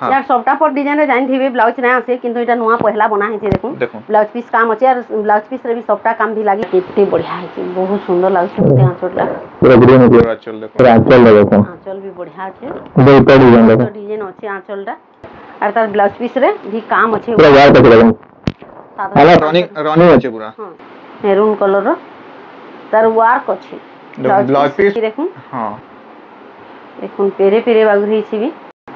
यार सबटा पर डिजाइन रे जानि थिबे ब्लाउज ना आसे किंतु एटा नुवा पहला बना है छे देखो ब्लाउज पीस काम अछि और ब्लाउज पीस रे भी सबटा काम भी लागी केते बढ़िया है छे बहुत सुंदर लाग छे ते आंचलटा पूरा ग्रीन पूरा आंचल देखो आंचल भी बढ़िया छे दुईटा डिजाइन देखो तो डिजाइन अछि आंचलटा और तार ब्लाउज पीस रे भी काम अछि पूरा यार देखो हां रनिंग अछि पूरा हां मेरून कलर रो तार वर्क अछि ब्लाउज पीस देखो हां देखो पेरे पेरे बागरी छी भी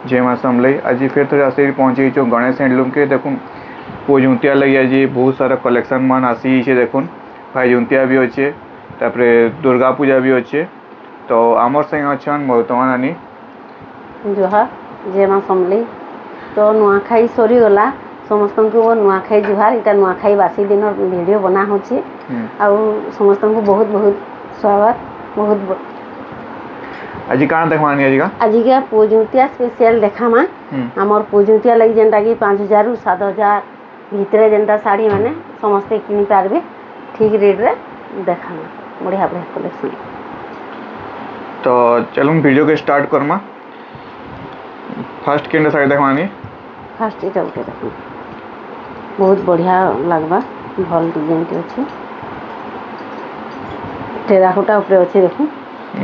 जय मां समले आज फिर तो आसे पहुंची जो गणेश हैंडलूम के देखुन पोजुंतिया लगी आज बहुत सारा कलेक्शन मान आसी छे देखुन भाईजुंतिया भी अच्छे तापरे दुर्गा पूजा भी अच्छे तो आमर संग अछन वर्तमान आनी जोहा जय मां समले तो नुआखाई सरी गला समस्त को नुआखाई जुहार इटा नुआखाई बासी दिन वीडियो बना होची आ समस्त को बहुत बहुत स्वागत बहुत आज काना देखमानी आज का पूजुतिया स्पेशल देखामा हमर पूजुतिया लगी जेंटा कि 5000 रु 7000 भीतरे जेंटा साड़ी माने समस्त किनि पारबे ठीक रेट रे देखामा बढ़िया बढ़िया कलेक्शन तो चलूं वीडियो के स्टार्ट करमा फर्स्ट केंद्र साड़ी देखमानी फर्स्ट इटा उठे देखो बहुत बढ़िया लागबा भल डिजाइन के अछि टेराकोटा ऊपर अछि देखो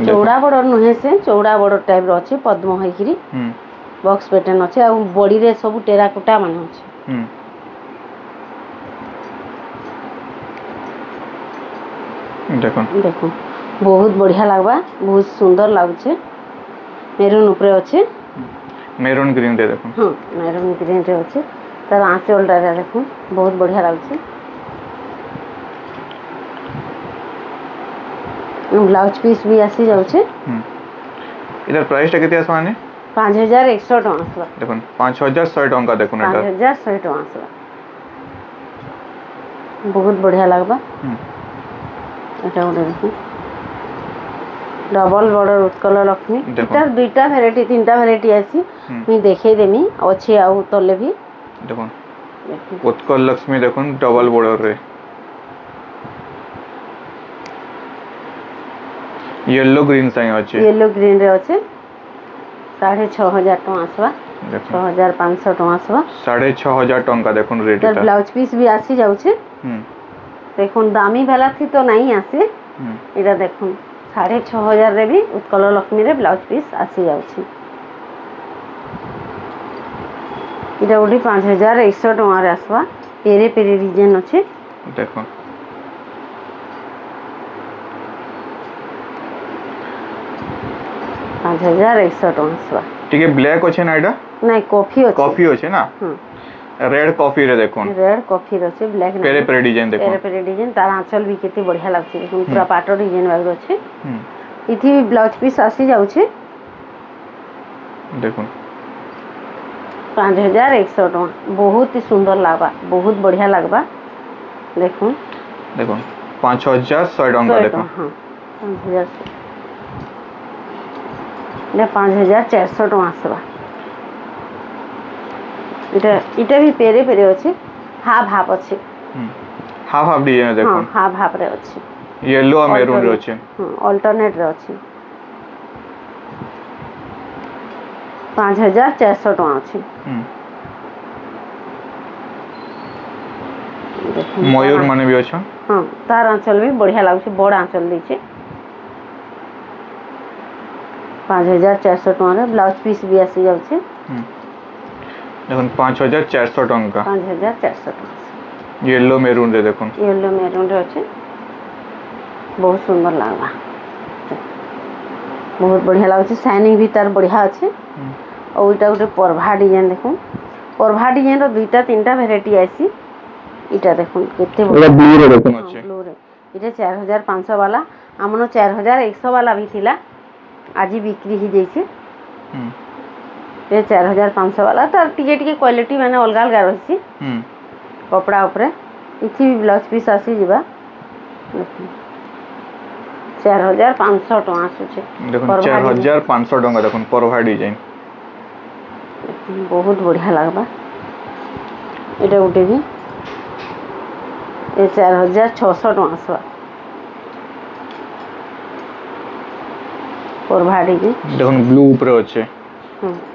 चौड़ा बड़ नुहे से चौड़ा बड़ टाइप रो अछि पद्म होइकरी बॉक्स पैटर्न अछि आ बॉडी रे सब टेराकोटा माने अछि देखो देखो बहुत बढ़िया लागबा बहुत सुंदर लागछे मेरून ऊपर अछि मेरून ग्रीन रे देखो हां मेरून ग्रीन रे अछि तार आंचल रे देखो बहुत बढ़िया लागछे ब्लाउज पीस भी आसी जाउ छे इधर प्राइस केते आसमाने 5100 टका आसबा देखो 5100 टका देखो ना 5100 टका आसबा बहुत बढ़िया लागबा एटा ओडे देखो डबल बॉर्डर उत्कल लक्ष्मी इटा दुईटा वैरायटी तीनटा वैरायटी आसी मी देखे देमी अछि आउ तले भी देखो उत्कल लक्ष्मी देखो डबल बॉर्डर रे येलो ग्रीन साइ अछि येलो ग्रीन रे अछि 6500 टका आसबा 6500 टका आसबा 6500 टका देखुन रेट इटा ब्लाउज पीस भी आसी जाउ छे देखुन दामी वाला थी तो नहीं आसे इटा देखुन 6500 रे भी उत्कल लक्ष्मी रे ब्लाउज पीस आसी जाउ छे इटा ओडी 5100 टका रे आसबा पेरे पेरे डिजाइन अछि देखो पाँच हजार 100 टका ठीक है ब्लैक अच्छे ना एटा नहीं कॉफी अच्छे ना रेड कॉफी रे देखो रेड कॉफी रचे ब्लैक पेरे पेरे डिजाइन देखो पेरे पेरे डिजाइन तार आंचल भी केते बढ़िया लागछे देखो पूरा पाटो डिजाइन वाग रचे इथि भी ब्लाउज पीस आसी जाउ छे देखो 5100 टका बहुत ही सुंदर लागबा बहुत बढ़िया लागबा देखो देखो 5100 टका देखो हां 5000 ने 5400 टका आसबा इटा भी पेरे पेरे अछि हाफ हाफ अछि हाफ हाफ डिजाइन देखो हां हाफ हाफ रे अछि येलो और मैरून रे अछि अल्टरनेट रे अछि 5400 टका अछि मयूर माने भी अछि हां तार आंचल भी बढ़िया लागछ बड़ आंचल दै छै 5400 टका रे ब्लाउज पीस भी आसी जाउ छे देखो 5400 टका 5400 टका येलो मैरून रे देखो येलो मैरून रे अछि बहुत सुंदर लागबा बहुत बढ़िया लागछ शाइनिंग भी तार बढ़िया अछि और इटा उटे परभा डिजाइन देखो परभा डिजाइन रो दुईटा तीनटा वैरायटी आसी इटा देखो केते बढ़िया ब्लू रे देखो अछि ब्लू रे इटा 4500 वाला हमनो 4100 वाला भी थिला आज बिक्री ही जैसे ये 4500 वाला तो टिके टिके क्वालिटी माने अलग अलग रही कपड़ा ऊपर इथि भी ब्लाउज पीस आसी जिबा 4500 टका आछे देखो 4500 टका देखो परभा डिजाइन बहुत बढ़िया लागबा एटा उठे भी ये 4600 टका आसबा परभा डिजाइन देखो ब्लू ऊपर अच्छे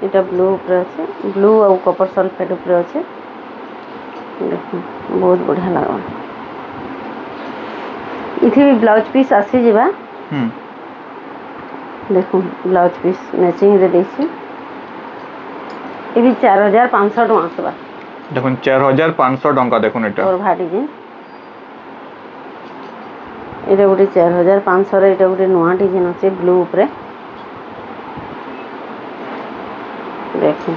এটা ব্লু উপরে আছে, ব্লু আর কপার সলফেট উপরে আছে। দেখুন বহুত বঢ়িয়া লাগবা। इथे भी ब्लाउज पीस आसी जिबा। देखो ब्लाउज पीस मैचिंग रे देसी। ये भी 4500 टका आसबा। देखो 4500 टका देखो एटा और भाटी जे एटा गुटे 4500 रे एटा गुटे नवा डिजाइन আছে ब्लू ऊपर। देखो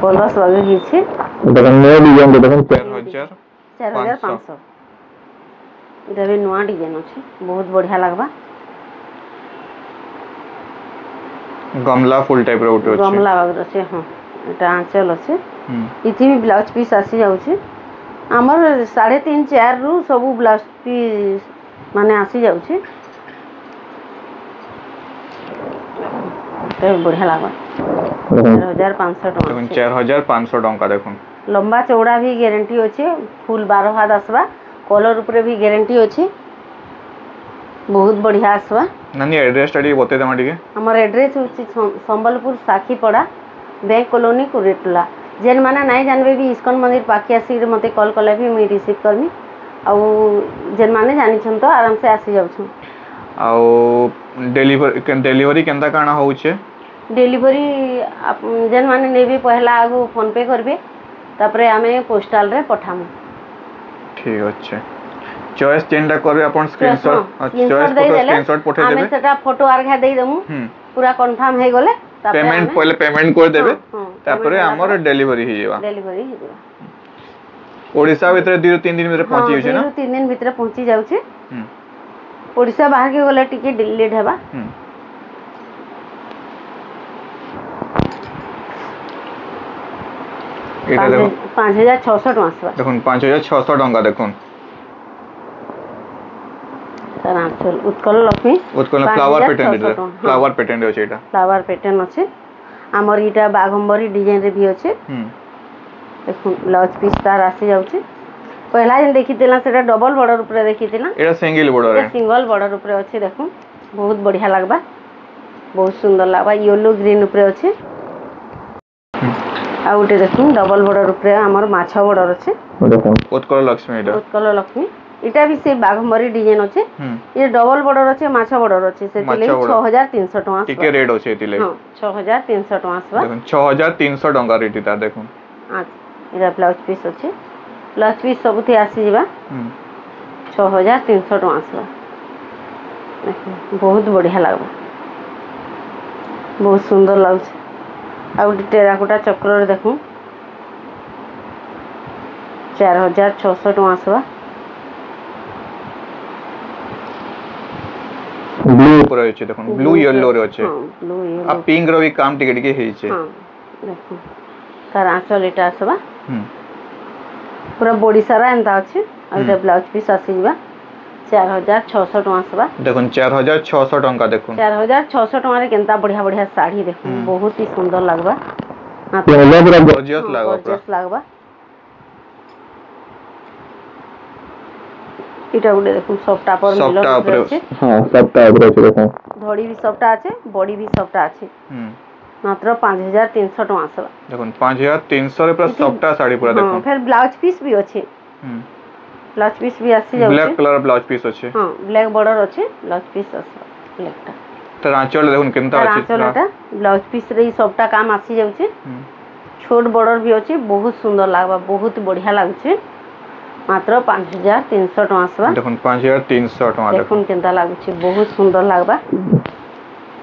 कलर्स वगैरह हिचे। देखो नया डिजाइन देखो 4500 এটা भी नवा डिजाइन আছে, बहुत बढ़िया लगबा। गमला फुल टाइप रे उठो छै, गमला वगैरह আছে। हां এটা आंचल আছে। इथि भी ब्लाउज पीस आसी जाउ छै। हमर 3.5 4 रु सब ब्लाउज पीस माने आसी जाउ छै। तो बढ़िया लगबा। 4500 टका। देखो 4500 टका देखो। लंबा चौड़ा भी गारंटी अछि, फुल 12 हाथ आसबा। कलर ऊपर भी गारंटी अछि, बहुत बढ़िया आसबा। नानी एड्रेस स्टडी बते दमा ठीक है। हमर एड्रेस होछि संबलपुर साखीपड़ा बैंक कॉलोनी कुरेटला। जेन माने नहीं जानबे भी इस्कन मंदिर पाखी आसी मते कॉल कले भी मैं रिसीव करमी। आ जेन माने जानि छन तो आराम से आसी जाउ छन। आ डिलीवरी केंदा काना होउ छे? डिलीवरी जेन माने नेबे पहला आगु फोन पे करबे, तापरे आमे पोस्टल रे पठामु। ठीक अच्छे। चॉइस चेंज करबे अपन स्क्रीनशॉट स्क्रीनशॉट पठे देबे। आमे सेटा फोटो आरघा देई दमु, पूरा कंफर्म हे गले तापरे पेमेंट पहले पेमेंट कर देबे, तापरे हमर डिलीवरी ही जेबा। डिलीवरी ही जेबा। ओडिसा भीतर 2-3 दिन भीतर पहुंची छै ना? 2-3 दिन भीतर पहुंची जाउ छै। ओडिसा बाहर के गले टिके डिलीट हेबा। एटा देखो 5600 टका आसबा। देखो 5600 टका देखो। तार आंचल उत्कल लक्ष्मी फ्लावर पैटर्न रे, फ्लावर पैटर्न रे छै एटा। फ्लावर पैटर्न अछि। हमर इटा बाघंबरी डिजाइन रे भी अछि। देखो ब्लाउज पीस तार आसी जाउ छै। पहला दिन देखि देला सेटा डबल बॉर्डर ऊपर देखि देला। एटा सिंगल बॉर्डर है। सिंगल बॉर्डर ऊपर अछि। देखो बहुत बढ़िया लागबा, बहुत सुंदर लागबा। येलो ग्रीन ऊपर अछि। आ उटे देखो डबल बॉर्डर ऊपर हमर माछा बॉर्डर अछि। देखो उत्कल लक्ष्मी एटा। उत्कल लक्ष्मी इटा भी से बाघंबरी डिजाइन अछि। ये डबल बॉर्डर अछि, माछा बॉर्डर अछि। से तिले 6300 टका आसबा। टिके रेट अछि तिले। हां 6300 टका आसबा। देखो 6300 टका रेट इता देखो। हां इरा ब्लाउज पीस अछि। ब्लाउज पीस सबथि आसी जिबा। 6300 टका आसबा। देखो बहुत बढ़िया लागबा, बहुत सुंदर लागछ। आ टेराकोटा चक्र रे देखो 4600 टका आसबा। ब्लू ऊपर अछि देखो, ब्लू येलो रे अछि। ब्लू येलो आ पिंक रो भी काम टिके टिके हेइ छै। हां देखो तार आंचल एटा आसबा। पूरा बॉडी सारा एंता अछि। आ एटा ब्लाउज पीस आसी जिबा 4600 टका आसबा। देखो 4600 टका देखो। 4600 टका रे केनता बढ़िया बढ़िया साड़ी देखो, बहुत ही सुंदर लागबा। पूरा गॉर्जियस लागबा, गॉर्जियस लागबा। इटा गुडे देखो सफ्टा पर मिलर ऊपर अछि। हां सफ्टा ऊपर अछि देखो। धड़ी भी सफ्टा अछि, बॉडी भी सफ्टा अछि। मात्र 5300 टका आसबा। देखो 5300 रे पूरा सफ्टा साड़ी पूरा देखो। फिर ब्लाउज पीस भी अछि। ब्लाउज पीस भी आसी जाउ छै। ब्लैक कलर ब्लाउज पीस अछि। हां ब्लैक बॉर्डर अछि, ब्लाउज पीस आसबा ब्लैकटा। त आंचल देखो केनता अछि। आंचलटा ब्लाउज पीस रे सफ्टा काम आसी जाउ छै। छोट बॉर्डर भी अछि, बहुत सुंदर लागबा, बहुत बढ़िया लागु छै। मात्र 5300 टका आसबा। देखो 5300 टका देखो केनता लागु छै, बहुत सुंदर लागबा।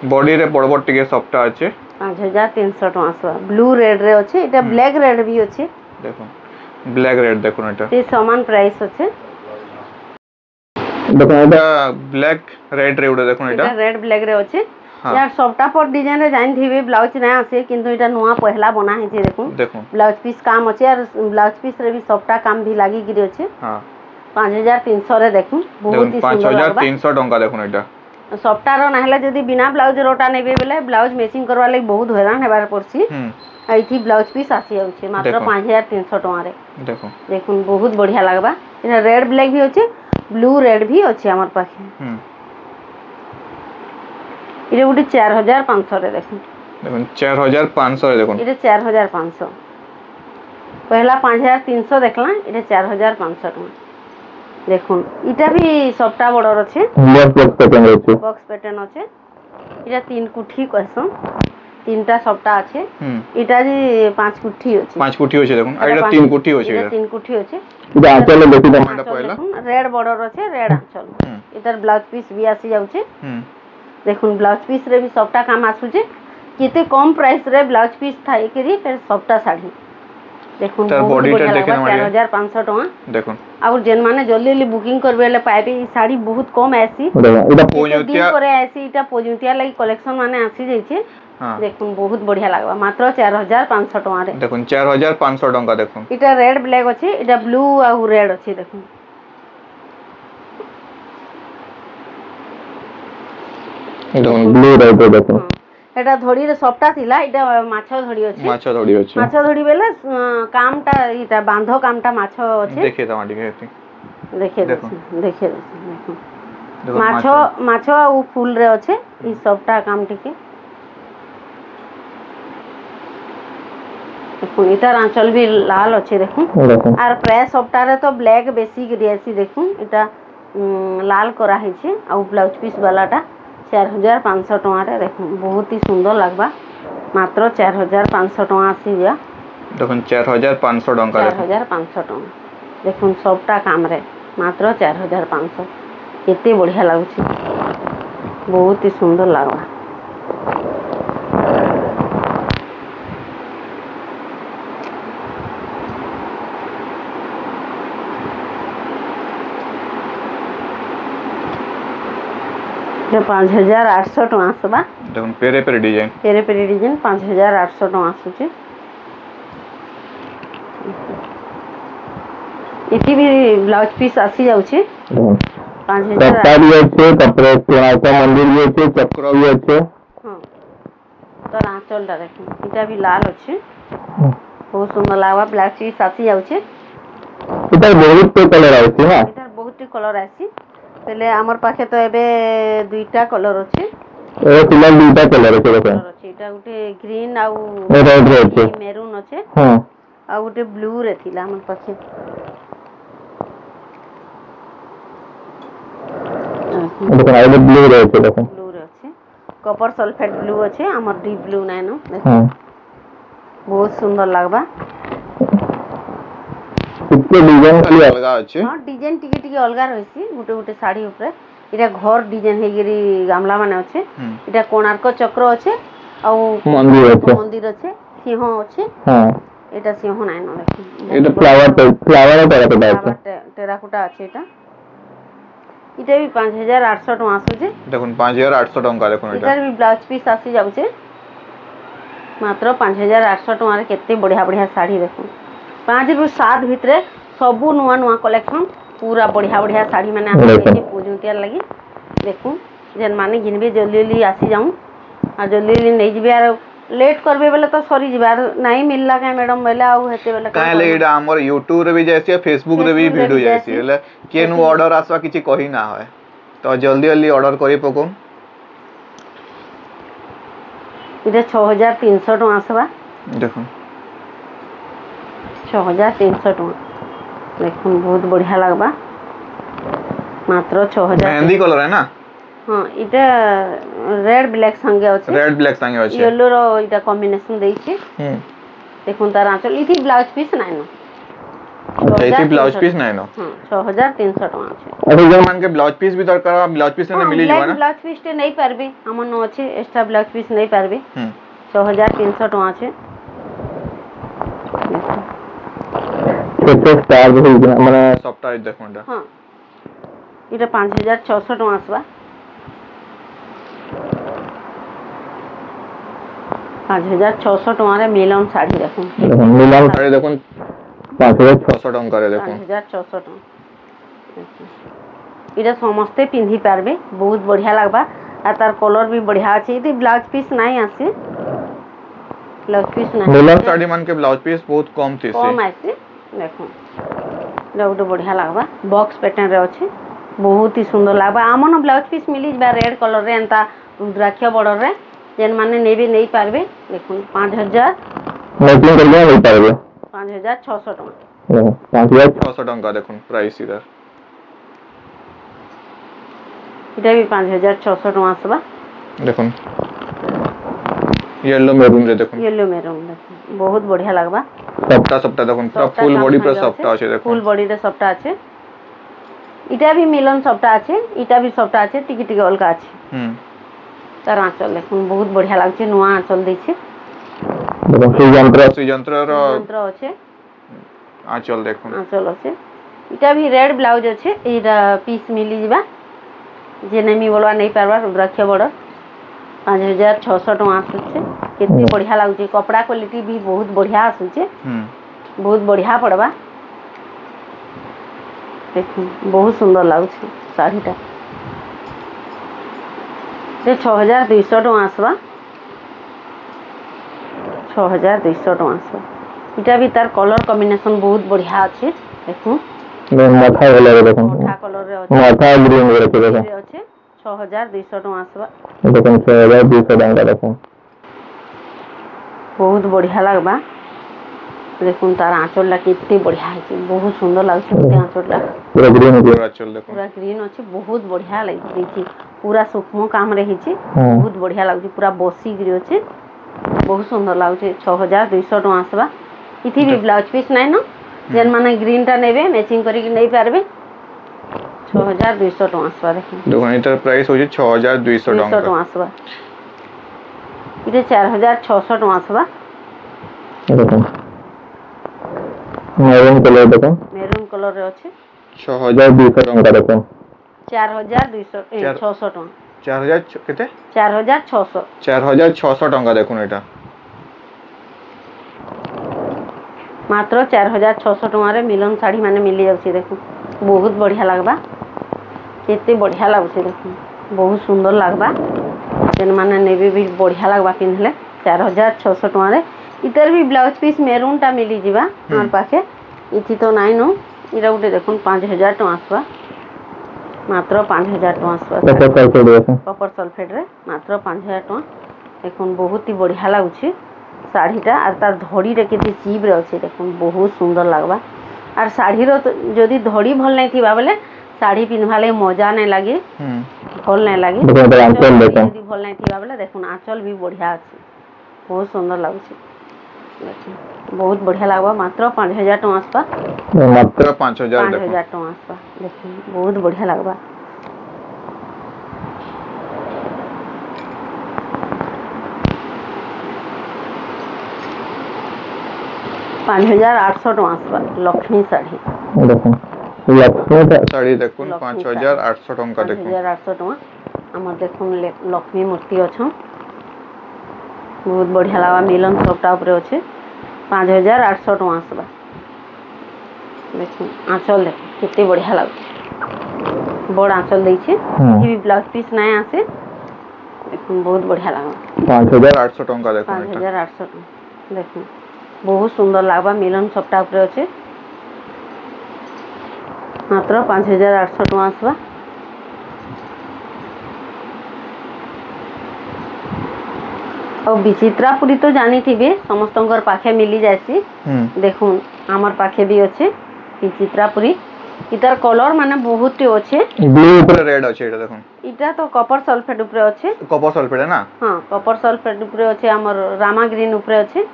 बॉडी रे बड़ बड़ टिके सफ्टा अछि। 5300 टका आसबा। ब्लू रेड रे अछि। एटा ब्लैक रेड भी अछि। देखो ब्लैक रेड देखो एटा। से समान प्राइस अछि। देखो एटा ब्लैक रेड रे उडा देखो एटा। रेड ब्लैक रे अछि। यार सफ्टा पर डिजाइन रे जानि थिबे ब्लाउज नै आसे, किंतु एटा नुवा पहला बना है जे देखो। ब्लाउज पीस काम अछि और ब्लाउज पीस रे भी सफ्टा काम भी लागी गिरे अछि। हां 5300 रे देखो, बहुत ही सुंदर लागबा। 5300 टका देखो एटा। सफ्टा रो नाहले जदी बिना ब्लाउज रोटा नेबे बेले ब्लाउज मैचिंग करवा लागि बहुत हैरान हेबार पड़सी। एथि ब्लाउज पीस आसी जाउ छै मात्र 5300 टका रे। देखो देखुन बहुत बढ़िया लागबा। एटा रेड ब्लैक भी अछि, ब्लू रेड भी अछि हमर पाखे। इरे गुटी 4500 रे देखो। দেখুন 4500 দেখুন এটা 4500 পহলা 5300 দেখলা এটা 4500 টাকা দেখুন এটা भी সবটা বড়র আছে বক্স প্যাটার্ন আছে এটা 3 কুঠি কইছো তিনটা সবটা আছে এটা যে 5 কুঠি আছে 5 কুঠি আছে দেখুন আর এটা 3 কুঠি আছে এটা 3 কুঠি আছে এটা আঁচলে দেখি দামটা পয়লা রেড বর্ডর আছে রেড আঁচল এটার ব্লাউজ পিস भी আসি যাচ্ছে দেখুন ব্লাউজ পিস রে भी সবটা কাম আসুছে কেতে কম প্রাইস রে ব্লাউজ পিস থাই করি ফের সবটা শাড়ি দেখুন তার বডিটা দেখেন মানে 4500 টাকা দেখুন আর যেন মানে জলদি জলদি বুকিং করবে ले পাইবে এই শাড়ি বহুত কম আসি এটা পৌঁছতিয়া করে আসি এটা পৌঁছতিয়া লাগি কালেকশন মানে আসি যাইছে দেখুন বহুত বঢ়িয়া লাগবা মাত্র 4500 টাকা রে দেখুন 4500 টাকা দেখুন এটা রেড ব্ল্যাক আছে এটা ব্লু আর রেড আছে দেখুন দেখুন ব্লু রেড দেখুন এটা ধড়িরে সবটা থিলা এটা মাছ ধড়ি আছে মাছ ধড়ি আছে মাছ ধড়ি বেলে কামটা এটা বাঁধ কামটা মাছ আছে দেখে দাও আটি দেখে দেখুন মাছ মাছ আর ফুল রে আছে এই সবটা কাম টিকে দেখুন এটার আঁচল भी লাল আছে দেখুন আর প্রায় সবটারে তো ব্ল্যাক বেশি করে আছে দেখুন এটা লাল করা হয়েছে আর ব্লাউজ পিস वालाটা 4500 টাকা রে দেখুন বহুত হি সুন্দর লাগবা মাত্র 4500 টাকা আসি যা দেখুন 4500 টাকা 4500 টাকা দেখুন সবটা কাম রে মাত্র 4500 কেতে বঢ়িয়া লাগুছে বহুত হি সুন্দর লাগবা এটা 5800 টাকা আসবা দেখুন পেরে পেরে ডিজাইন 5800 টাকা আসুছে এটি भी ব্লাউজ পিস আসি যাচ্ছে 5000 টাকা আছে তারপরে কোনাটা মন্দির भी আছে চক্র भी আছে হ্যাঁ তার আঁচলটা দেখুন এটা भी লাল আছে বহুত সুন্দর লাগবা ব্লাউজ পিস আসি যাচ্ছে এটা বহুত কালার আছে না এটা বহুত কালার আছে তাহলে আমার পাখে তো এবে দুইটা কালার আছে এ ফিলহাল দুইটা কালার আছে দেখুন এটা গুটে গ্রিন আর রেড আছে মেরুন আছে হ্যাঁ আর গুটে ব্লু রে থিলা আমার পাখে দেখুন আইলে ব্লু রে আছে দেখুন ব্লু রে আছে কপার সালফেট ব্লু আছে আমার ডিপ ব্লু নাই না হ্যাঁ বহুত সুন্দর লাগবা इसके डिजाइन खाली अलगा আছে हां डिजाइन टिके टिके अलगा रहिसी गुटे गुटे साड़ी ऊपर এটা ঘর ডিজাইন হেগিরি গামলা মানে আছে এটা কোণার্ক চক্র আছে আর মন্দির আছে সিংহ আছে হ্যাঁ এটা সিংহ নাই না দেখুন এটা ফ্লাওয়ার টেরাকোটা আছে টেরাকোটা আছে এটা এটা भी 5800 টাকা আসুছে দেখুন 5800 টাকা দেখুন এটা এটার भी ব্লাউজ পিস আসি যাচ্ছে মাত্র 5800 টাকার কেতে বঢ়িয়া বঢ়িয়া শাড়ি দেখুন 5 রু 7 ভিতরে সবু নুয়া নুয়া কালেকশন पूरा बढ़िया बढ़िया साड़ी मैंने आसी पूजुतिया लगी देखूं जेन माने घिनबे जल्दी जल्दी आसी जाऊं और जल्दी जल्दी नहीं जिबे यार लेट करबे बेले तो सॉरी जिबार नहीं मिलला का मैडम बेले आउ हेते बेले काहे एडा हमर YouTube रे भी जैसे Facebook रे भी वीडियो जैसी એટલે केनु ऑर्डर आसवा किछि कहि ना होय तो जल्दी जल्दी ऑर्डर करी पको इधर 6300 टका आसबा देखो 6300 टका देखुन बहुत बढ़िया लगबा मात्र 6000 मेहंदी कलर है ना हां इटा रेड ब्लैक संगे अछि रेड ब्लैक संगे अछि येलो रो इटा कॉम्बिनेशन देइ छी देखुन तार आंचल इथि ब्लाउज पीस नाइ न अच्छा इथि ब्लाउज पीस नाइ न हां 6300 टका अछि अरे जे मान के ब्लाउज पीस भी दरकार ब्लाउज पीस ने मिली जबा ना ब्लाउज पीस ते नहीं पारबे हमन न अछि एक्स्ट्रा ब्लाउज पीस नहीं पारबे 6300 टका अछि तो स्टार भी মানে সবটা দেখুন এটা हां এটা 5600 টাকা আসবা 5600 টাকারে মিলন শাড়ি দেখুন মিলন শাড়ি দেখুন 5600 টাকা রে দেখুন 5600 টাকা এটা সমস্তে পিন্ধি পারবে বহুত বঢ়িয়া লাগবা আর তার কলর भी बढ़िया আছে এতে ব্লাউজ পিস নাই আছে ব্লাউজ পিস নাই মিলন শাড়ি মান के ब्लाउज पीस बहुत कम थी कम আছে দেখুন এটা ওটা বঢ়িয়া লাগবা বক্স প্যাটার্ন রে আছে बहुत ही सुंदर लागबा आमन ब्लाउज पीस मिली बा रेड कलर रे एंता रुद्राक्ष बॉर्डर रे जेन माने नेबे नहीं पारबे देखुन 5000 मैचिंग कर दिया नहीं पारबे 5600 टका 5600 टका देखुन प्राइस इधर इटा भी 5600 टका आसबा देखुन येलो मैरून रे देखुन येलो मैरून देखुन बहुत बढ़िया लागबा सप्ता देखुन पूरा फुल बॉडी पर सप्ता আছে দেখুন फुल बॉडी रे सप्ता আছে इटा भी मिलन सप्ता আছে इटा भी सप्ता আছে टिकी टिकी अलगा আছে तार आंचल देखुन बहुत बढ़िया लागছে नुआ आंचल दैছে देखुन सुई यंत्र আছে आंचल देखुन आंचल আছে इटा भी रेड ब्लाउज আছে एरा पीस मिली जिबा जे नेमी बोलवा नहीं पारबा रुद्राक्ष बॉर्डर 5600 टका आसुचे केते बढ़िया लागुचे कपड़ा क्वालिटी भी बहुत बढ़िया आसुचे बहुत बढ़िया पड़बा देखुन बहुत सुंदर लागुचे साड़ीटा से 6200 टका आसबा 6200 टका आसबा इटा भी तार कलर कॉम्बिनेशन बहुत बढ़िया अछि देखुन माथा कलर देखुन माथा कलर रे अछि माथा ग्रीन रे अछि 6200 टका आसबा देखुन 6200 टका देखुन बहुत बढ़िया लागबा देखुन तार आंचलला केते बढ़िया है बहुत सुंदर लागছে मते आंचलला पूरा ग्रीन आंचल देखुन पूरा ग्रीन अछि बहुत बढ़िया लागि छि पूरा सूक्ष्म काम रही छि बहुत बढ़िया लागछि पूरा बसी गिरी अछि बहुत सुंदर लागछि 6200 टका आसबा इथि भी ब्लाउज पीस नै न जेन माने ग्रीन टा नेबे मैचिंग करी के नै पारबे 6200 टका आसबा देखुन इधर प्राइस हो 6200 टका आसबा इधर 4600 टका आसबा देखुन मैरून कलर देखो मैरून कलर रे अछि 6200 टका देखो 4200 600 टका 4000 केते 4600 टका देखुन एटा मात्र 4600 टका रे मिलन साड़ी माने मिली जाउछि देखु बहुत बढ़िया लागबा केते बढ़िया लागुछि देखु बहुत सुंदर लागबा जेन माने नेबे भी बढ़िया लागबा पिनले 4600 टका रे इतर भी ब्लाउज पीस मैरून टा मिली जिबा हमर पाखे इथि तो नाइ नो इरा उठे देखुन 5000 टका आसबा मात्र 5000 टका आसबा कपर सल्फेट रे मात्र 5000 टका देखुन बहुत ही बढ़िया लागुछि साड़ीटा आर तार धड़ी रे केते चीप रे अछि देखुन बहुत सुंदर लागबा आर साड़ी रो जदी धड़ी भल नै थिबा बेले साड़ी पिनभाले मजा नै लागे भल नै लागे जदी भल नै थिबा बेले देखुन आंचल भी बढ़िया अछि बहुत सुंदर लागुछि देखुन बहुत बढ़िया लागबा मात्र 5000 टका आसबा मात्र 5000 टका आसबा देखुन बहुत बढ़िया लागबा पाँच 5800 टका आसबा लक्ष्मी साड़ी देखुन लक्ष्मी साड़ी देखुन 5800 टका देखुन 5800 टका हमर देखुन लक्ष्मी मूर्ति अछि बहुत बढ़िया लागबा मिलन सबटा ऊपर अछि 5800 टका आसबा देखुन आंचल देख केते बढ़िया लागछ बड़ आंचल दै छै ई ब्लाउज पीस नै आसे देखुन बहुत बढ़िया लागबा 5800 टका देखुन 5800 टका देखुन बहुत सुंदर लागबा मिलन सबटा ऊपर अछि मात्र 5800 टका आसबा और विचित्रापुरी तो जानी थिबे समस्तंकर पाखे मिली जायसी देखुन हमर पाखे भी अछि विचित्रापुरी इतार कलर माने बहुत अच्छे ब्लू ऊपर रेड अछि एटा देखुन इटा तो कॉपर सल्फेट ऊपर अछि कॉपर सल्फेट है ना हां कॉपर सल्फेट ऊपर अछि हमर रामा ग्रीन ऊपर अछि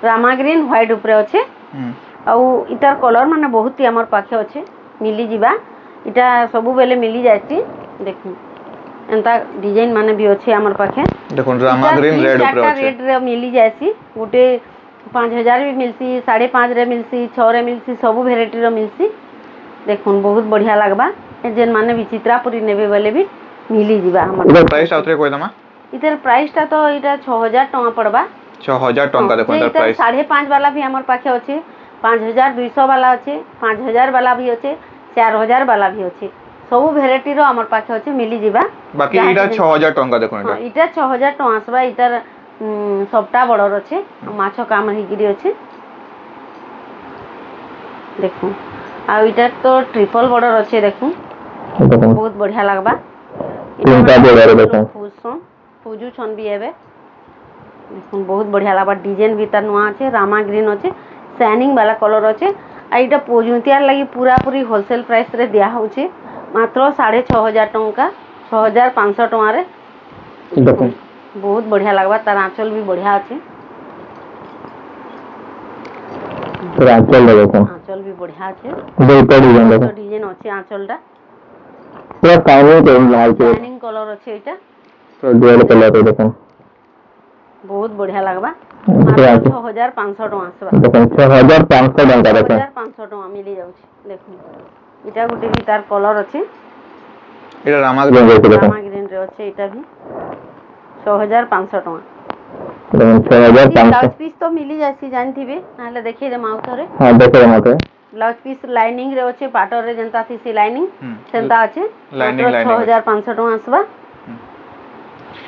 रामा ग्रीन व्हाइट ऊपर अछि आ इतार कलर माने बहुत ही हमर पाखे अछि मिली जिबा इटा सब बेले मिली जायसी देखुन एंता डिजाइन माने भी अछि हमर पाखे देखुन रामा ग्रीन रेड ऊपर अछि रेड रे मिली जायसी गुटे 5000 भी मिलसी 5.5 रे मिलसी 6 रे मिलसी सब वेराइटी रो मिलसी देखुन बहुत बढ़िया लागबा जेन माने विचित्रापुरी नेबे वाले भी मिली जिबा हमर इधर प्राइस आउतरे कोइ दमा इधर प्राइस ता तो इटा 6000 टका पड़बा 6000 टका देखुन इधर प्राइस 5.5 वाला भी हमर पाखे अछि 5200 वाला अछि 5000 वाला भी अछि 4000 वाला भी अछि सब वेराइटी रो हमर पाखे अछि मिली जिबा बाकी इटा 6000 टका देखुन इटा 6000 टका आसबा इधर सबटा बड़र अछि माछो काम हि गिरी अछि देखु आ इटा तो ट्रिपल बॉर्डर अछि देखु बहुत बढ़िया लागबा तीनटा बॉर्डर देखु फुजु छन भी हेबे देखो बहुत बढ़िया लागबा डिजाइन भी तार नुआ अच्छे रामा ग्रीन अच्छे शाइनिंग वाला कलर अच्छे आ इटा पोजुतियार लगी पूरा पूरी होलसेल प्राइस रे दिया होचे मात्र 6500 टंका 6500 टंका रे देखो बहुत बढ़िया लागबा तार आंचल भी बढ़िया अच्छे आंचल देखो आंचल भी बढ़िया अच्छे दुईटा डिजाइन देखो डिजाइन अच्छे आंचलटा पूरा शाइनिंग कलर अच्छे एटा तो डुअल कलर देखो बहुत बढ़िया लागबा मात्र 6500 टंका आसबा देखो 6500 टंका देखो 6500 टंका मिली जाउछि देखो इटा गुटे भी तार कलर अच्छे एटा रामा ग्रीन देखो रामा ग्रीन रे अच्छे इटा भी 6500 टंका देखो 6500 ब्लाउज पीस तो मिली जासी जानथिबे नाले देखि दे माउ थरे हां देखो माते ब्लाउज पीस लाइनिंग रे अच्छे पाटर रे जनता थी सी लाइनिंग सेंता अच्छे लाइनिंग 6500 टंका आसबा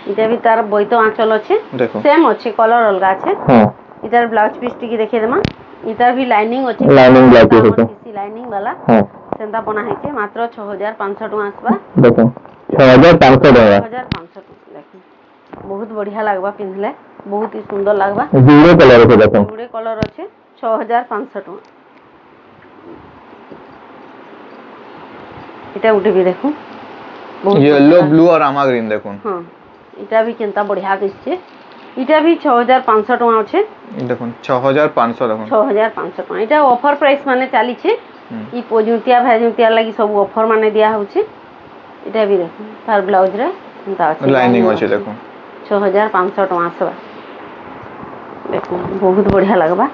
इटा भी तार बोइतो आंचल अच्छे देखो सेम अच्छे कलर अलगा अच्छे हां इधर ब्लाउज पीस टिकी देखि देमा इधर भी लाइनिंग अच्छे लाइनिंग ब्लाउज पीस है सी लाइनिंग वाला हां सेंता बना है मात्र 6500 टंका आसबा देखो 6500 टंका 6500 टंका देखो बहुत बढ़िया लागबा पिनले बहुत ही सुंदर लागबा जीरो कलर के देखो जुड़े कलर अच्छे 6500 टंका इटा उठे भी देखो येलो ब्लू और रामा ग्रीन देखो हां इटा भी केनता बढ़िया दिसछे इटा भी 6500 टंका अच्छे देखो 6500 देखो 6500 टंका इटा ऑफर प्राइस माने चाली छे ई पोजुतिया भाजुतिया लागि सब ऑफर माने दिया होचे इटा भी देखो तार ब्लाउज रे केनता अच्छे लाइनिंग अच्छे देखो 6500 टंका आसबा देखो बहुत बढ़िया लागबा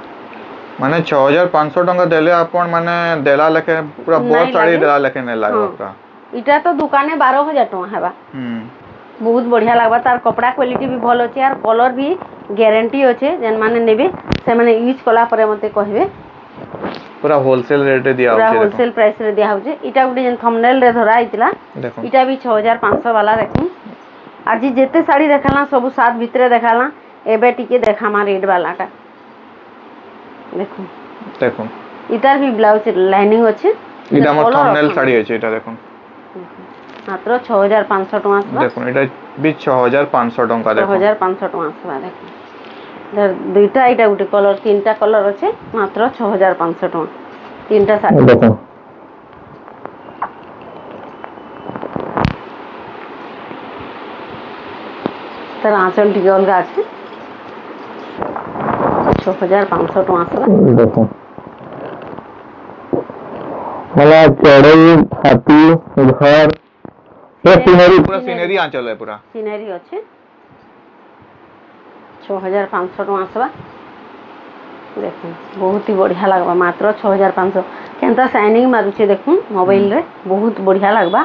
माने 6500 टंका देले आपण माने देला लेके पूरा बहुत साड़ी देला लेके नै लागबा पूरा इटा तो दुकाने 12000 टंका हेबा बहुत बढ़िया लागबा तार कपड़ा क्वालिटी भी भल अछि यार कलर भी गारंटी अछि जन माने नेबे से माने यूज कला परे मते कहबे पूरा होलसेल रेट दिया होचे पूरा होलसेल प्राइस रे दिया होचे इटा गुटे जन थंबनेल रे धरा आइतला देखो इटा भी 6500 वाला देखू आज जेते साड़ी देखाला सब सात भितरे देखाला एबे टिके देखामा रेड वाला का देखो देखो इटार भी ब्लाउज लाइनिंग अछि इटा मोर थंबनेल साड़ी अछि इटा देखो मात्र 6500 टंका आसबा देखो इटा भी 6500 टंका देखो 6500 टंका आसबा देखो इधर दुईटा इटा गुटे कलर तीनटा कलर अछि मात्र 6500 टंका तीनटा साड़ी देखो तर आंचल टिके अलगा अछि 6500 टंका आसबा देखो मला चढ़ई हाथी घर ये सीनरी पूरा सीनरी आंचल है पूरा सीनरी अच्छे 6500 टंका आसबा देखो बहुत ही बढ़िया लागबा मात्र 6500 केनता शाइनिंग मारुचे देखो मोबाइल रे बहुत बढ़िया लागबा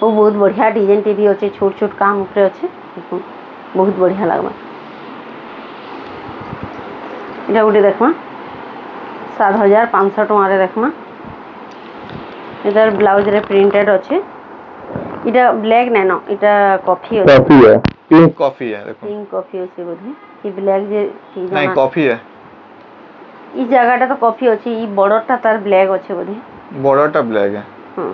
वो बहुत बढ़िया डिजाइन टीवी अच्छे छोट छोट काम ऊपर अच्छे देखो बहुत बढ़िया लागबा इटा गुटे देखमा 7500 टंका रे देखमा इधर ब्लाउज रे प्रिंटेड अच्छे इटा ब्लैक नैनो इटा कॉफी है पिंक कॉफी है देखो पिंक कॉफी अछि बोधे ई ब्लैक जे नहीं कॉफी है ई जगहटा तो कॉफी अछि ई बॉर्डरटा तार ब्लैक अछि बोधे बॉर्डरटा ब्लैक है हां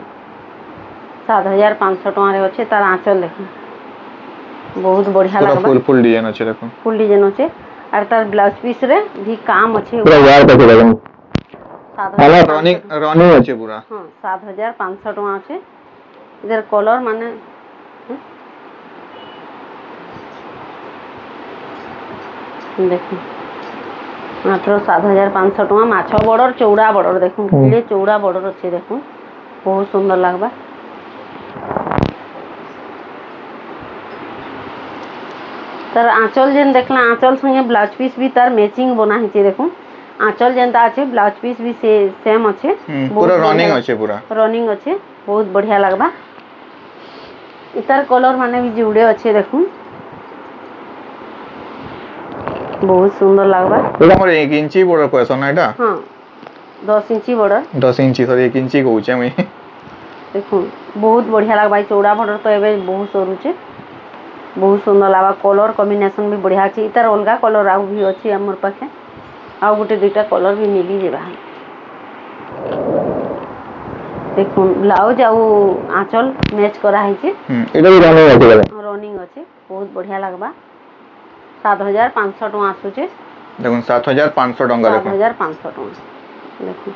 7500 टका रे अछि तार आंचल देखो बहुत बढ़िया लागबा फुल फुल डिजाइन अछि देखो फुल डिजाइन अछि और तार ब्लाउज पीस रे भी काम अछि पूरा यार कैसे देखो 7500 रनिंग अछि पूरा हां 7500 टका अछि इधर कलर माने देखो मात्र 7500 टका माछ बॉर्डर चौड़ा बॉर्डर देखो किले चौड़ा बॉर्डर अछि देखो बहुत सुंदर लागबा तार आंचल जेन देखला आंचल संगे ब्लाउज पीस भी तार मैचिंग बना हिचे देखो आंचल जेनता अछि ब्लाउज पीस भी सेम अछि पूरा रनिंग अछि पूरा रनिंग अछि बहुत बढ़िया लागबा इतार कलर माने भी जुड़े अच्छे देखो बहुत सुंदर लागबा एटा मोर 1 इंची बॉर्डर कहसन ना एटा हां 10 इंची बॉर्डर 10 इंची सॉरी 1 इंची कहूचे मैं देखो बहुत बढ़िया लागबा चौड़ा बॉर्डर तो एबे बहुत सरू छे बहुत सुंदर लागबा कलर कॉम्बिनेशन भी बढ़िया छै इतार अलगा कलर आउ भी अछि हमर पाखे आ गुटे दुटा कलर भी मिली जेबा देखो ब्लाउज आउ आंचल मैच करा है छे एटा भी रनिंग अछि रनिंग अछि बहुत बढ़िया लागबा 7500 टका आसुचे देखो 7500 टंका देखो 7500 टका देखो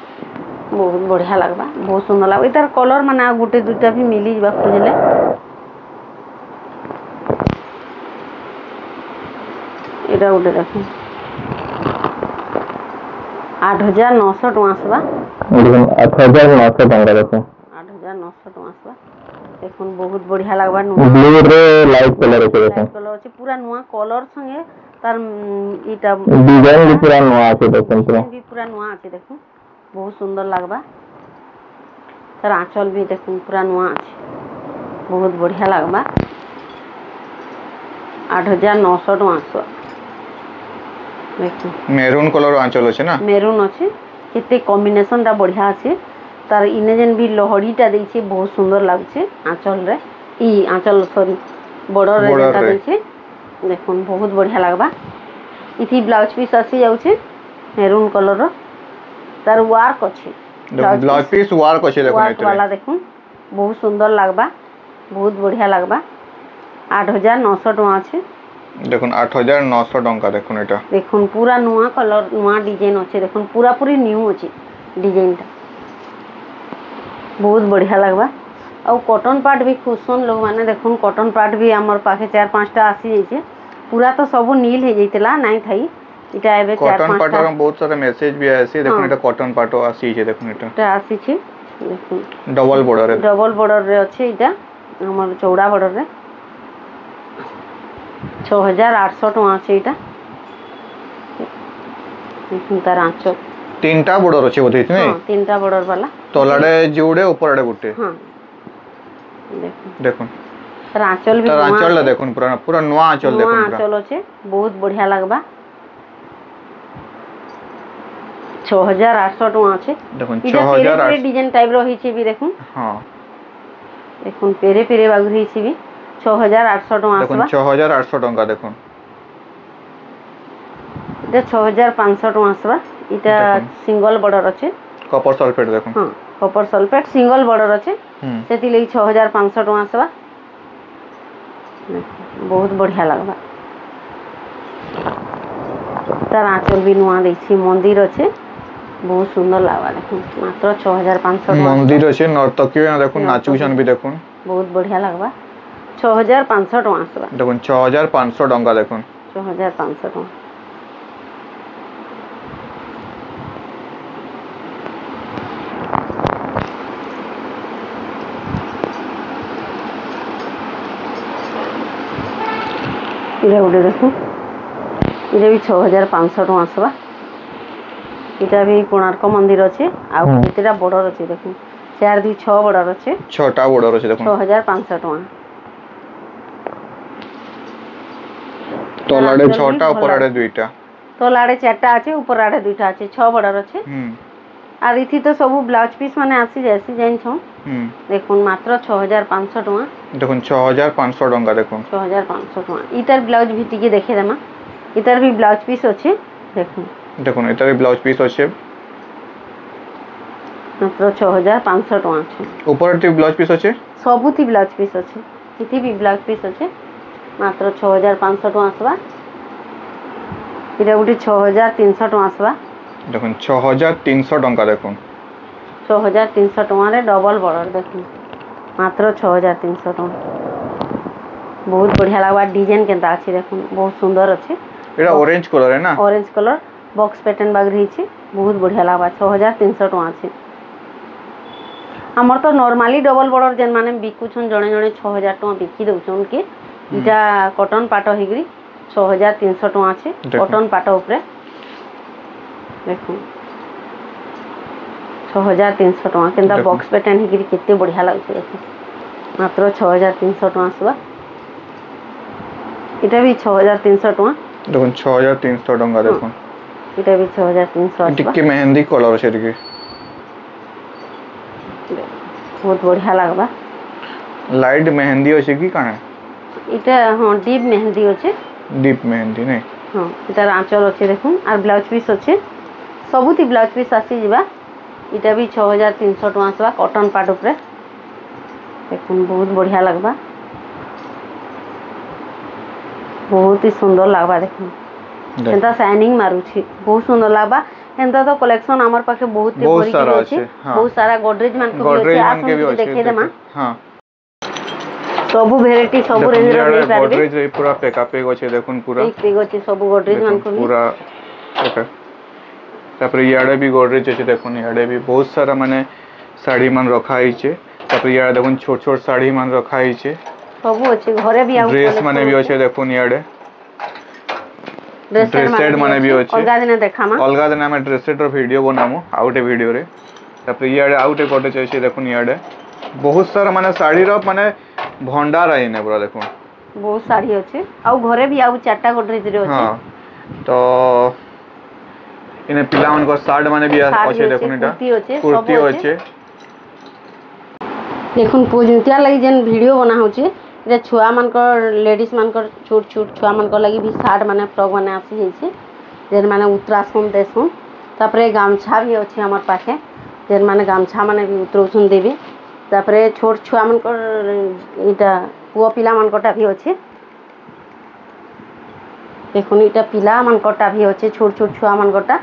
बहुत बढ़िया लगबा बहुत सुंदर लगबा इतार कलर माने आ गुटे दुटा भी मिली जबा खोजले एटा गुटे देखो 8900 टका आसबा 8900 टंका देखो 8900 टका आसबा देखुन बहुत बढ़िया लगबा ब्लू रे लाइट कलर আছে लाइट कलर আছে पूरा नुआ कलर संगे तार इटा डिजाइन भी पूरा नुआ আছে देखुन पूरा नुआ আছে देखुन बहुत सुंदर लगबा तार आंचल भी देखुन पूरा नुआ আছে बहुत बढ़िया लगबा 8900 टका आसबा देखुन मेरून कलर आंचल আছে ना मेरून আছে केते कॉम्बिनेशन टा बढ़िया আছে तार इने जेन भी लहड़ीटा देइछे बहुत सुंदर लागछे आंचल रे ई आंचल सॉरी बॉर्डर रे जेटा देइछे देखुन बहुत बढ़िया लागबा इथि ब्लाउज पीस आसी जाउछे मेरून कलर रो तार वर्क अछि ब्लाउज पीस वर्क अछि देखुन वर्क वाला देखुन बहुत सुंदर लागबा बहुत बढ़िया लागबा 8900 टका अछि देखुन 8900 टका देखुन एटा देखुन पूरा नुआ कलर नुआ डिजाइन अछि देखुन पूरा पूरी न्यू अछि डिजाइन टा बहुत बढ़िया लगबा और कॉटन पार्ट भी खुशन लोग माने देखुन कॉटन पार्ट भी हमर पाखे 4-5 टा आसी जाइछे पूरा तो सब नील हे जैतला नहीं थाई इटा एबे 4-5 कॉटन पार्ट रो बहुत सारा मैसेज भी आसी देखुन एटा कॉटन पार्ट आसी छे देखुन एटा आसी छे देखुन डबल बॉर्डर रे अछि इटा हमर चौड़ा बॉर्डर रे 6800 टका अछि इटा देखुन तार आंचल तीनटा बॉर्डर अछि बोथे इतने हां तीनटा बॉर्डर वाला तोलाडे जोड़े ऊपर आडे गुटे हां देखुन तार आंचल भी आंचल देखुन पूरा पूरा नवा आंचल देखुन पूरा आंचल अछि बहुत बढ़िया लगबा 6800 टका अछि देखुन 6800 डिजाइन टाइप रो हिची भी देखुन हां देखुन पेरे पेरे बागु हिची भी 6800 टका आसबा देखुन 6800 टका देखुन इटा 6500 टका आसबा इटा सिंगल बॉर्डर अछि कॉपर सल्फेट देखुन हां कॉपर सल्फेट सिंगल बॉर्डर अछि सेति लई 6500 टका आसबा बहुत बढ़िया लगबा तार आंचल भी नुआ देछि मंदिर अछि बहुत सुंदर लागबा देखुन मात्र 6500 टका मंदिर अछि नर्तकी देखुन नाचुछन भी देखुन बहुत बढ़िया लगबा 6500 टका आसबा देखुन 6500 टका देखुन 6500 टका इटा गुटे देखो इटा भी 6500 टका आसबा इटा भी कोणार्क मंदिर अछि आ केतेटा बॉर्डर अछि देखो 4-2-6 बॉर्डर अछि 6टा बॉर्डर अछि देखो 6500 टका तोलाडे 6टा ऊपर आडे 2टा तोलाडे 4टा अछि ऊपर आडे 2टा अछि 6 बॉर्डर अछि आर इथि तो सब ब्लाउज पीस माने आसी जायसी जाइन छौ देखुन मात्र 6500 टका देखुन 6500 टका देखुन 6500 टका इतार ब्लाउज भी टिके देखे देमा इतार भी ब्लाउज पीस अछि देखुन देखुन इतार भी ब्लाउज पीस अछि मात्र 6500 टका अछि ऊपर टी ब्लाउज पीस अछि सबुती ब्लाउज पीस अछि इथि भी ब्लाउज पीस अछि मात्र 6500 टका आसबा इटा गुटे 6300 टका आसबा देखुन 6300 टका देखुन 6300 टका रे डबल बॉर्डर देखुन मात्र 6300 टका बहुत बढ़िया लागबा डिजाइन केनता अछि देखुन बहुत सुंदर अछि एटा ऑरेंज कलर है ना ऑरेंज कलर बॉक्स पैटर्न बाग रही छी बहुत बढ़िया लागबा 6300 टका अछि हमर तो नॉर्मली डबल बॉर्डर जेन माने बिकु छन जणे जणे 6000 टका बिकी दउछन के इटा कॉटन पाटो हिगरी 6300 टका अछि कॉटन पाटो ऊपर देखो 6300 टका केनता बॉक्स पैटर्न हिगरी केते बढ़िया लागछ देखो मात्र 6300 टका आसबा इटा भी 6300 टका देखुन 6300 टका देखुन इटा भी 6300 आसबा टिके मेहंदी कलर छै टिके बहुत बढ़िया लागबा लाइट मेहंदी अछि की काने इटा हां डीप मेहंदी अछि डीप मेहंदी नै हां इटार आंचल अछि देखुन आर ब्लाउज पीस अछि सबुती ब्लाउज पीस आसी जिबा इटा भी 6300 टका आसबा कॉटन पाट ऊपर देखुन बहुत बढ़िया लागबा बहुत ही सुंदर लागबा देखो एंता शाइनिंग मारुछि बहुत सुंदर लागबा एंता तो कलेक्शन हमर पाखे बहुत बहुत सारा अछि बहुत सारा गोदरेज मान को भी अछि देखे देमा हां सब वेराइटी सब रेंज रो नहीं पारबे गोदरेज रे पूरा पेका पेक अछि देखुन पूरा एक पेग अछि सब गोदरेज मान को पूरा ओके तापर याडे भी गोदरेज अछि देखुन याडे भी बहुत सारा माने साड़ी मान रखा हिचे तापर याडे देखुन छोट छोट साड़ी मान रखा हिचे सब अछि घरे भी आउ ड्रेस माने भी अछि देखुन याडे ड्रेस सेट माने भी अछि अलगा दिन में ड्रेस सेट रो वीडियो बनामु आउटे वीडियो रे तापर याडे आउटे गोदरेज अछि देखुन याडे बहुत सारा माने साड़ी रो माने भंडार आइने पूरा देखुन बहुत साड़ी अछि आउ घरे भी आउ चारटा गोदरेज रे अछि हां तो इने पिला मन को शर्ट माने भी अछि देखुन एटा कुर्ती अछि देखुन पूजनतिया लगी जेन वीडियो बना होचे रे छुआ मन को लेडीज मन को छोट छोट छुआ मन को लगी भी शर्ट माने फ्रॉक माने आसी हेचे जेन माने उतरासुन देसुन तापरे गामछा भी अछि हमर पाखे जेन माने गामछा माने भी उतरसुन देबे तापरे छोट छुआ मन को इटा पुओ पिला मन कोटा भी अछि देखुन इटा पिला मन कोटा भी अछि छोट छोट छुआ मन कोटा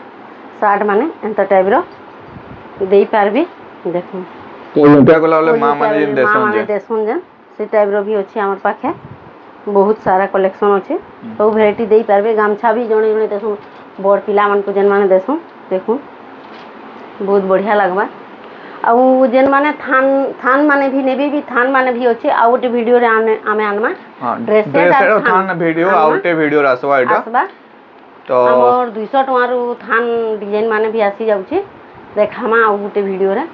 शर्ट माने एंता टाइप रो देई पारबी देखुन पोलुटा गला वाले मां माने देसुन जे से टाइप रो भी अछि हमर पाखे बहुत सारा कलेक्शन अछि सब वैरायटी देई पारबे गामछा भी जणे जणे देसुन बड़ पिला मन को जेन माने देसुन देखुन बहुत बढ़िया लागबा आउ जेन माने थान माने भी नेबे भी थान माने भी अछि आउट वीडियो रे आमे आनमा ड्रेस रो थान वीडियो आउटे वीडियो रासवा एटा तो हमर 200 टका रो थान डिजाइन माने भी आसी जाउछि देखामा आउटे वीडियो रे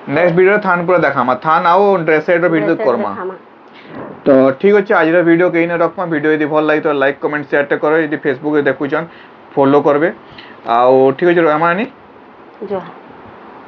नेक्स्ट वीडियो थान पूरा देखामा थान आउ ड्रेस सेट रो वीडियो करमा तो ठीक अछि आज रो वीडियो केइन रखमा वीडियो यदि भल लागि तो लाइक कमेंट शेयर करो यदि फेसबुक रे देखुछन फॉलो करबे आउ ठीक अछि रहमानी जोहार।